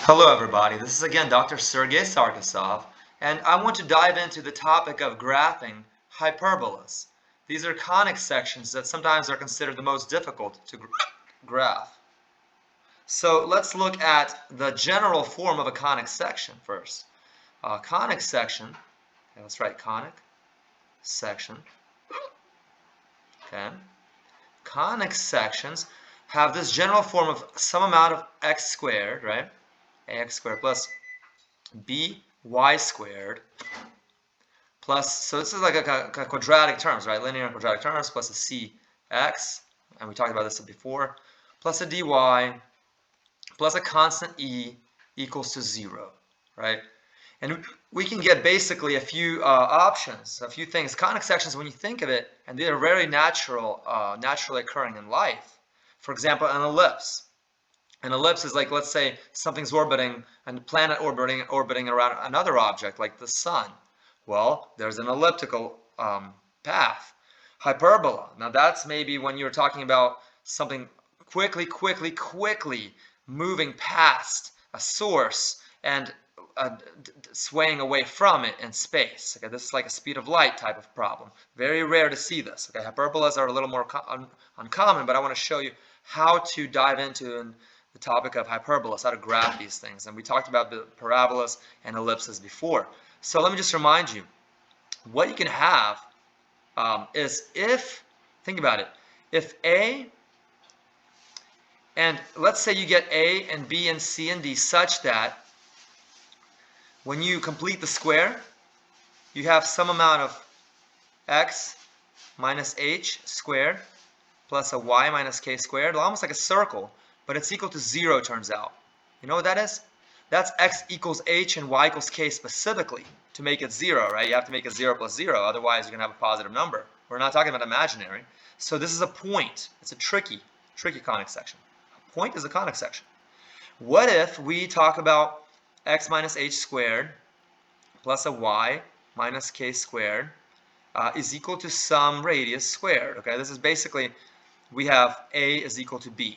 Hello everybody, this is again Dr. Sergey Sarkisov, and I want to dive into the topic of graphing hyperbolas. These are conic sections that sometimes are considered the most difficult to graph. So let's look at the general form of a conic section first. A conic section, okay, let's write conic section, okay. Conic sections have this general form of some amount of x squared, right? Ax squared plus by squared plus, so this is like a quadratic terms, right? Linear and quadratic terms plus a cx, and we talked about this before, plus a dy, plus a constant e equals to 0, right? And we can get basically a few options, a few things. Conic sections, when you think of it, and they are very naturally occurring in life. For example, an ellipse. An ellipse is like, let's say, something's orbiting, and a planet orbiting around another object, like the sun. Well, there's an elliptical path. Hyperbola. Now that's maybe when you're talking about something quickly moving past a source and swaying away from it in space. Okay, this is like a speed of light type of problem. Very rare to see this. Okay, hyperbolas are a little more uncommon, but I want to show you how to dive into the topic of hyperbolas, how to graph these things. And we talked about the parabolas and ellipses before. So let me just remind you, what you can have is if, think about it, if A, and let's say you get A and B and C and D such that when you complete the square, you have some amount of x minus h squared plus a y minus k squared, almost like a circle, but it's equal to 0, turns out. You know what that is? That's x equals h and y equals k specifically to make it 0, right? You have to make it 0 plus 0, otherwise you're going to have a positive number. We're not talking about imaginary. So this is a point. It's a tricky conic section. A point is a conic section. What if we talk about x minus h squared plus a y minus k squared is equal to some radius squared? Okay, this is basically, we have a is equal to b.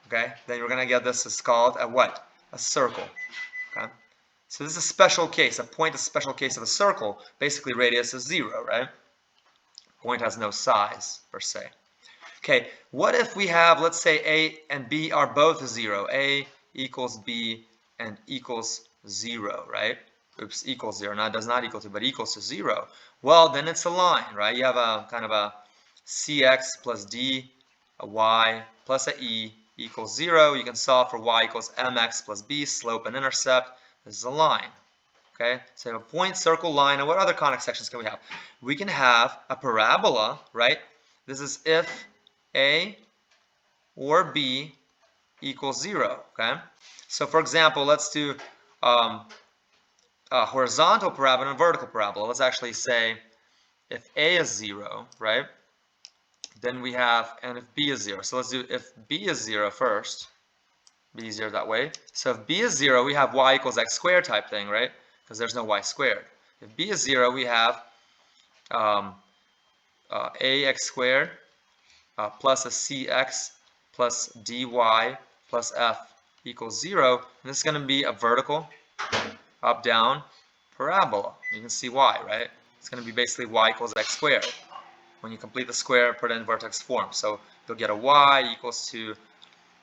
Okay, then we're going to get this is called a what? A circle. Okay, so this is a special case. A point is a special case of a circle. Basically, radius is 0, right? Point has no size per se. Okay, what if we have, let's say a and b are both 0. A equals b and equals 0, right? Oops, equals 0. Now it does not equal to, but equals to 0. Well, then it's a line, right? You have a kind of a cx plus d, a y plus a e equals 0. You can solve for y equals mx plus b, slope and intercept. This is a line. Okay, so you have a point, circle, line, and what other conic sections can we have? We can have a parabola, right? This is if a or b equals 0, okay? So for example, let's do a horizontal parabola and a vertical parabola. Let's actually say if a is 0, right? Then we have, and if b is 0. So let's do if b is 0 first. B is 0 that way. So if b is 0, we have y equals x squared type thing, right? Because there's no y squared. If b is 0, we have ax squared plus a cx plus dy plus f equals 0. And this is going to be a vertical up-down parabola. You can see why, right? It's going to be basically y equals x squared. When you complete the square, put it in vertex form. So you'll get a y equals to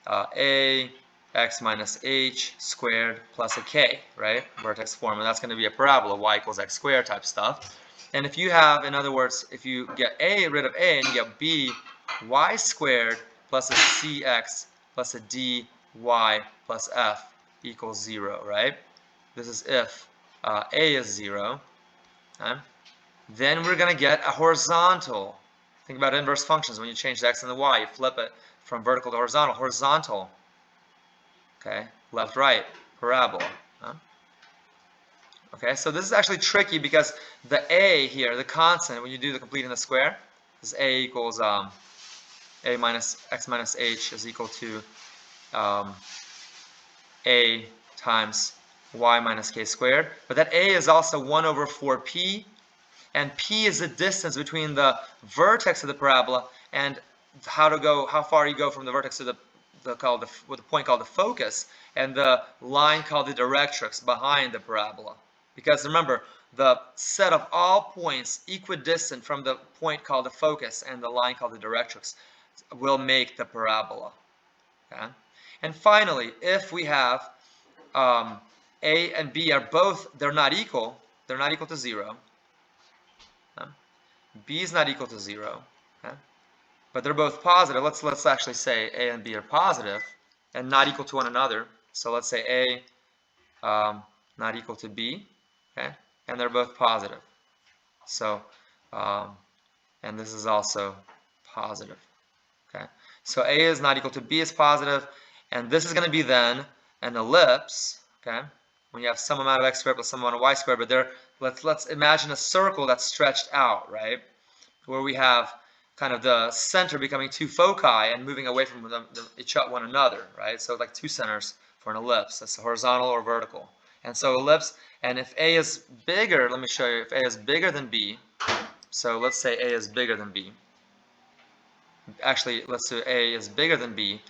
a x minus h squared plus a k, right? Vertex form. And that's going to be a parabola, y equals x squared type stuff. And if you have, in other words, if you get a rid of a and you get b, y squared plus a cx plus a dy plus f equals 0, right? This is if a is 0. Okay? Then we're going to get a horizontal. Think about inverse functions. When you change the x and the y, you flip it from vertical to horizontal. Horizontal. Okay, left, right, parabola. Huh? Okay, so this is actually tricky because the a here, the constant, when you do the completing the square, is a equals a minus x minus h is equal to a times y minus k squared. But that a is also 1 over 4p, and p is the distance between the vertex of the parabola and how far you go from the vertex to with the point called the focus, and the line called the directrix behind the parabola. Because remember, the set of all points equidistant from the point called the focus and the line called the directrix will make the parabola. Okay? And finally, if we have A and B are both, they're not equal to 0. Okay? B is not equal to 0. Okay? But they're both positive. Let's actually say A and B are positive and not equal to one another. So let's say A not equal to B, okay? And they're both positive. So, and this is also positive, okay? So A is not equal to B is positive, and this is going to be then an ellipse, okay? When you have some amount of x squared plus some amount of y squared, but there, let's imagine a circle that's stretched out, right? Where we have kind of the center becoming two foci and moving away from one another, right? So like two centers for an ellipse. That's horizontal or vertical. And so ellipse, and if A is bigger, let me show you, if A is bigger than B, so let's say A is bigger than B. Actually, let's say A is bigger than B.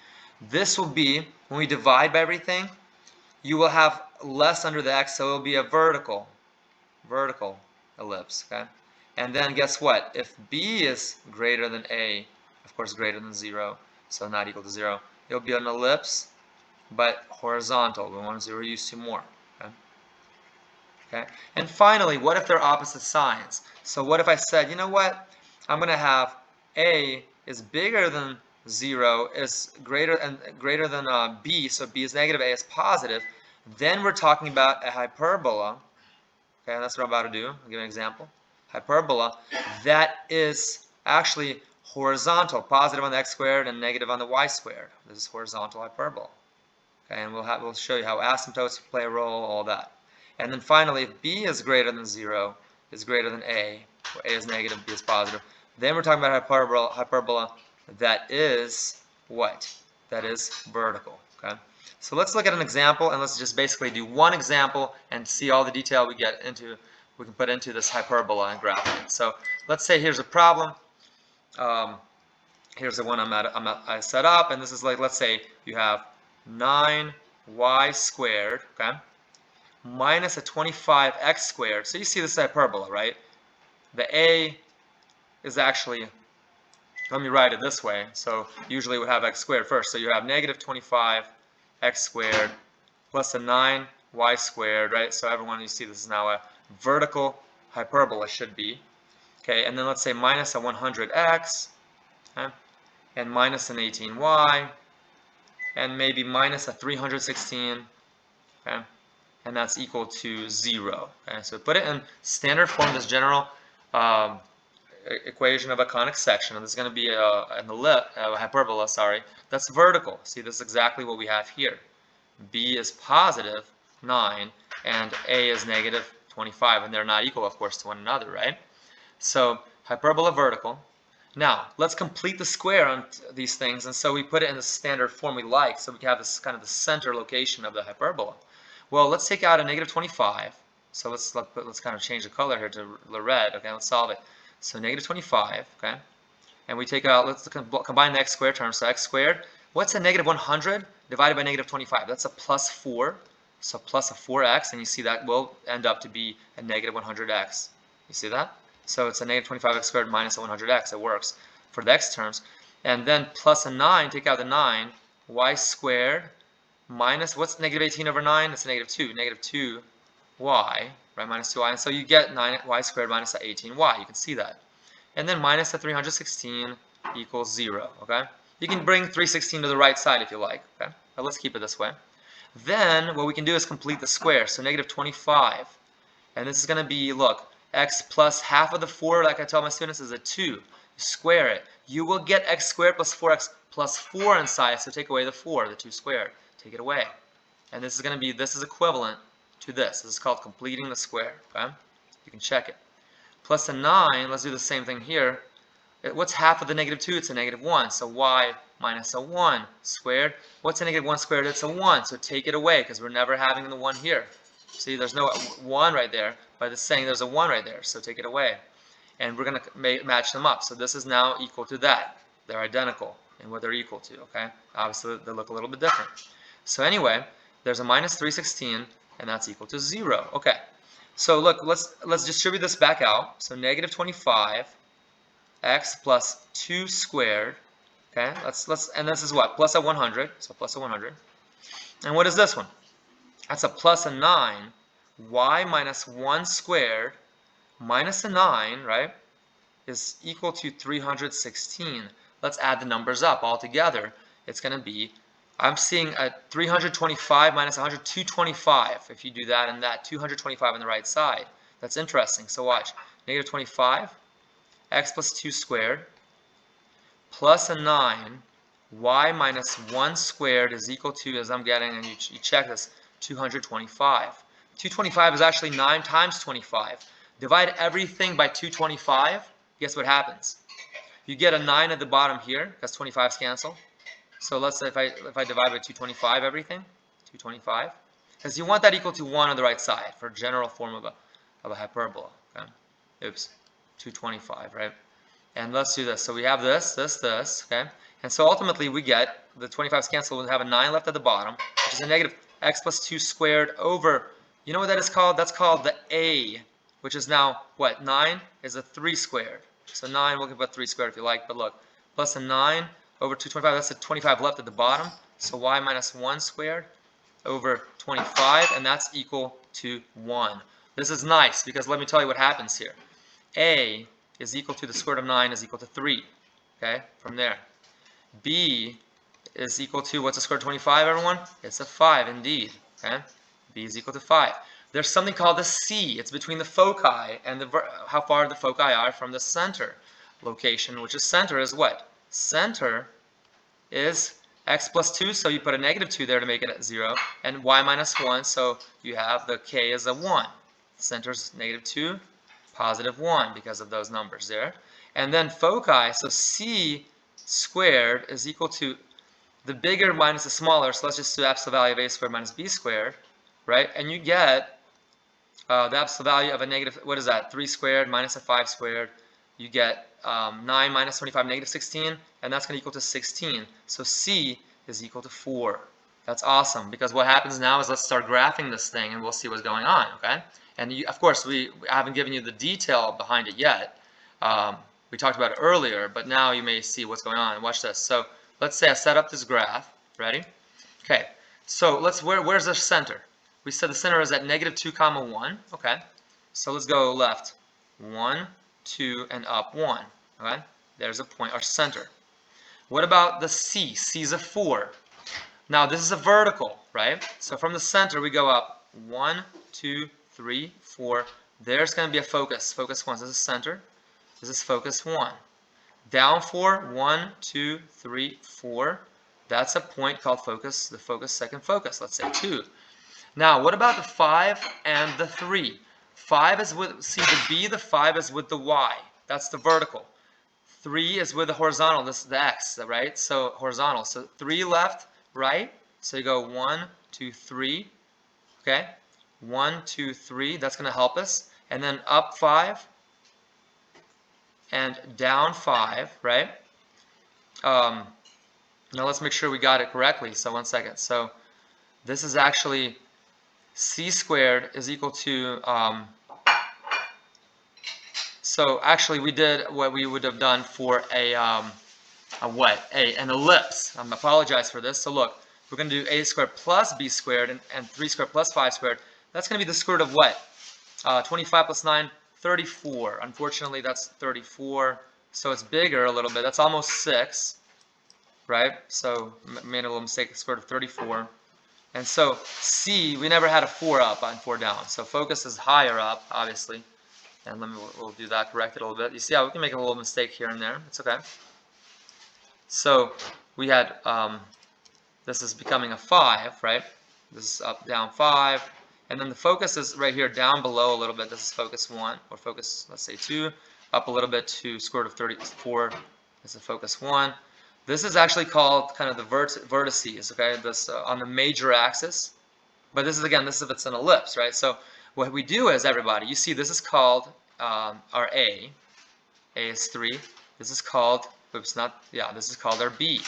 This will be, when we divide by everything, you will have less under the x, so it will be a vertical ellipse, okay? And then guess what? If B is greater than A, of course greater than 0, so not equal to 0, it'll be an ellipse, but horizontal, the ones that we're used to more. Okay? Okay? And finally, what if they're opposite signs? So what if I said, you know what? I'm going to have A is bigger than 0, is greater than B, so B is negative, A is positive. Then we're talking about a hyperbola. Okay, that's what I'm about to do. I'll give you an example. Hyperbola that is actually horizontal, positive on the x squared and negative on the y squared. This is horizontal hyperbola. Okay, and we'll show you how asymptotes play a role, all that. And then finally, if B is greater than 0, is greater than A, where A is negative, B is positive, then we're talking about hyperbola that is what? That is vertical. Okay. So let's look at an example, and let's just basically do one example and see all the detail we can put into this hyperbola and graphing. So let's say here's a problem. Here's the one I set up, and this is like, let's say you have 9y squared, okay, minus a 25x squared. So you see this hyperbola, right? The A is actually, let me write it this way. So usually we have x squared first. So you have negative 25 x squared plus a 9y squared, right? So everyone, you see this is now a vertical hyperbola, should be. Okay, and then let's say minus a 100x, okay, and minus an 18y, and maybe minus a 316, okay, and that's equal to 0. Okay, so put it in standard form, this general equation of a conic section, and this is going to be a hyperbola, sorry, that's vertical. See, this is exactly what we have here. B is positive 9 and A is negative 25, and they're not equal, of course, to one another, right? So hyperbola vertical. Now let's complete the square on these things, and so we put it in the standard form we like, so we have this kind of the center location of the hyperbola. Well, let's take out a negative 25. So let's kind of change the color here to the red. Okay, let's solve it. So negative 25, okay, and we take out, let's combine the x squared terms. So x squared, what's a negative 100 divided by negative 25? That's a plus 4, so plus a 4x, and you see that will end up to be a negative 100x. You see that? So it's a negative 25x squared minus a 100x. It works for the x terms. And then plus a 9, take out the 9, y squared minus, what's negative 18 over 9? It's a negative 2. Negative 2y, right, minus 2y. And so you get 9y squared minus 18y. You can see that. And then minus the 316 equals 0, okay? You can bring 316 to the right side if you like, okay? But let's keep it this way. Then what we can do is complete the square. So negative 25. And this is going to be, look, x plus half of the 4, like I tell my students, is a 2. You square it. You will get x squared plus 4x plus 4 inside, so take away the 4, the 2 squared. Take it away. And this is going to be, this is equivalent to this. This is called completing the square, okay? You can check it. Plus a 9, let's do the same thing here. What's half of the negative 2? It's a negative 1. So y minus a 1 squared. What's a negative 1 squared? It's a 1. So take it away, because we're never having the 1 here. See, there's no 1 right there, but it's saying there's a 1 right there, so take it away. And we're going to match them up. So this is now equal to that. They're identical and what they're equal to, okay? Obviously, they look a little bit different. So anyway, there's a minus 316, and that's equal to 0. Okay, so look, let's distribute this back out. So negative 25 x plus 2 squared. Okay, and this is what? Plus a 100, so plus a 100. And what is this one? That's a plus a 9, y minus 1 squared minus a 9, right, is equal to 316. Let's add the numbers up all together. It's going to be, I'm seeing a 325 minus 100, 225. If you do that and that, 225 on the right side. That's interesting. So watch. Negative 25, x plus 2 squared, plus a 9, y minus 1 squared is equal to, as I'm getting, and you check this, 225. 225 is actually 9 times 25. Divide everything by 225, guess what happens? You get a 9 at the bottom here, because 25's cancel. So let's say if I divide by 225 everything, 225, because you want that equal to 1 on the right side for a general form of a hyperbola. Okay? Oops, 225, right? And let's do this. So we have this, okay? And so ultimately we get, the 25's cancel, we'll have a 9 left at the bottom, which is a negative x plus 2 squared over, you know what that is called? That's called the a, which is now, what, 9 is a 3 squared. So 9, we'll put 3 squared if you like, but look, plus a 9 over 225, that's a 25 left at the bottom, so y minus 1 squared over 25, and that's equal to 1. This is nice, because let me tell you what happens here. A is equal to the square root of 9 is equal to 3, okay, from there. B is equal to, what's the square root of 25, everyone? It's a 5, indeed, okay? B is equal to 5. There's something called the C. It's between the foci and how far the foci are from the center location, which is center is what? Center is x plus 2, so you put a negative 2 there to make it at 0, and y minus 1, so you have the k is a 1. Center's negative 2, positive 1 because of those numbers there. And then foci, so C squared is equal to the bigger minus the smaller, so let's just do absolute value of a squared minus b squared, right? And you get the absolute value of a negative, what is that, 3 squared minus a 5 squared. You get 9 minus 25, negative 16, and that's going to equal to 16. So C is equal to 4. That's awesome, because what happens now is let's start graphing this thing, and we'll see what's going on, okay? And of course, I haven't given you the detail behind it yet. We talked about it earlier, but now you may see what's going on. Watch this. So let's say I set up this graph. Ready? Okay. So where's the center? We said the center is at negative 2, comma 1. Okay. So let's go left. 1, 2, and up 1. Okay. There's a point, our center. What about the C? C is a 4. Now this is a vertical, right? So from the center we go up 1, 2, 3, 4. There's going to be a focus. Focus 1. This is center. This is focus 1. Down 4. 1, 2, 3, 4. That's a point called focus. The focus second focus. Let's say 2. Now what about the 5 and the 3? 5 is with, see the B, the 5 is with the Y. That's the vertical. 3 is with the horizontal. This is the X, right? So horizontal. So 3 left, right. So you go 1, 2, 3. Okay. 1, 2, 3. That's going to help us. And then up 5 and down 5, right? Now let's make sure we got it correctly. So 1 second. So this is actually C squared is equal to, so actually we did what we would have done for an ellipse. I apologize for this. So look, we're going to do a squared plus b squared and 3 squared plus 5 squared. That's going to be the square root of what? 25 plus 9, 34. Unfortunately, that's 34. So it's bigger a little bit. That's almost 6, right? So made a little mistake, square root of 34. And so C, we never had a 4 up and 4 down. So focus is higher up, obviously. And we'll do that, correct it a little bit. You see how we can make a little mistake here and there. It's okay. So we had, this is becoming a 5, right? This is up, down 5. And then the focus is right here down below a little bit. This is focus 1, or focus, let's say 2. Up a little bit to square root of 34. This is focus 1. This is actually called kind of the vertices, okay? This on the major axis. But this is, again, this is if it's an ellipse, right? So what we do is, everybody, you see this is called our A. A is 3. This is called oops, not, yeah, this is called our B.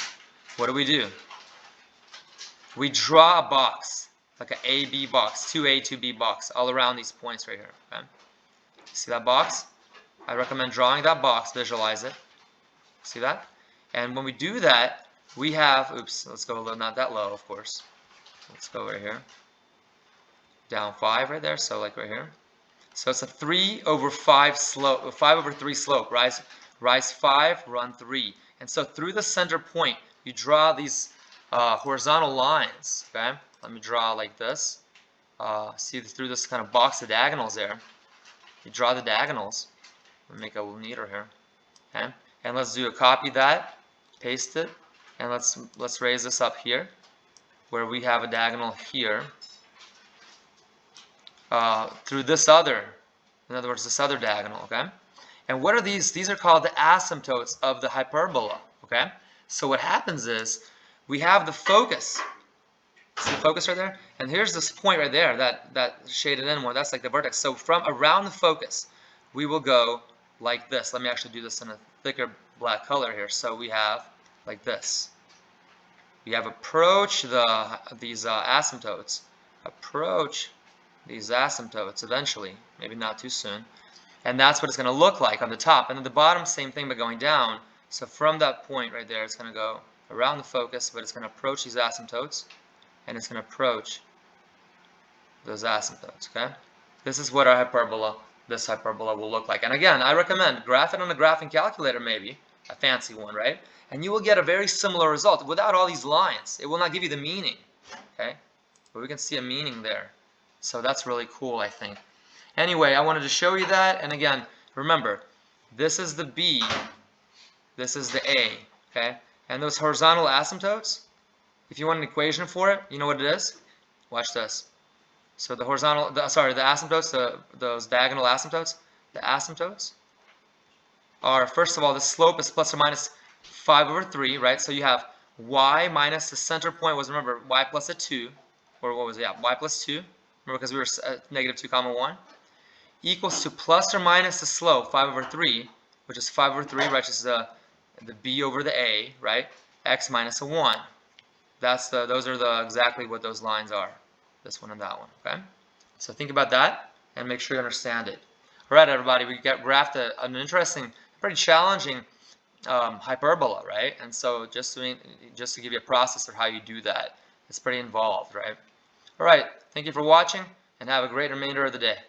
What do? We draw a box, like an A-B box, 2A, 2B box, all around these points right here. Okay? See that box? I recommend drawing that box, visualize it. See that? And when we do that, we have, oops, let's go a little, not that low, of course. Let's go right here. Down 5 right there, so like right here. So it's a 3/5 slope, 5/3 slope. Rise 5, run 3. And so through the center point, you draw these horizontal lines. Okay, let me draw like this. See through this kind of box of diagonals there. You draw the diagonals. Let me make it a little neater here. Okay, and let's do a copy that, paste it, and let's raise this up here, where we have a diagonal here. Through this other, in other words, this other diagonal, okay? And what are these? These are called the asymptotes of the hyperbola, okay? So what happens is, we have the focus. See the focus right there? And here's this point right there, that shaded in one, that's like the vertex. So from around the focus, we will go like this. Let me actually do this in a thicker black color here. So we have like this. We have approach these asymptotes. Approach these asymptotes eventually, maybe not too soon. And that's what it's going to look like on the top. And at the bottom, same thing, but going down. So from that point right there, it's going to go around the focus, but it's going to approach these asymptotes, and it's going to approach those asymptotes, okay? This is what our hyperbola, this hyperbola will look like. And again, I recommend graph it on a graphing calculator maybe, a fancy one, right? And you will get a very similar result without all these lines. It will not give you the meaning, okay? But we can see a meaning there. So that's really cool, I think. Anyway, I wanted to show you that. And again, remember, this is the B, this is the A, okay? And those horizontal asymptotes, if you want an equation for it, you know what it is? Watch this. So the horizontal, the asymptotes, those diagonal asymptotes, the asymptotes are, first of all, the slope is plus or minus 5/3, right? So you have y minus the center point was, remember, y plus a 2, or what was it? Yeah, y plus 2. Remember, because we were negative 2 comma 1, equals to plus or minus the slope 5/3, which is 5/3, right? Which is the b over the a, right? X minus a 1. Those are exactly what those lines are. This one and that one. Okay. So think about that and make sure you understand it. All right, everybody. We graphed an interesting, pretty challenging hyperbola, right? And so just to give you a process of how you do that, it's pretty involved, right? All right, thank you for watching, and have a great remainder of the day.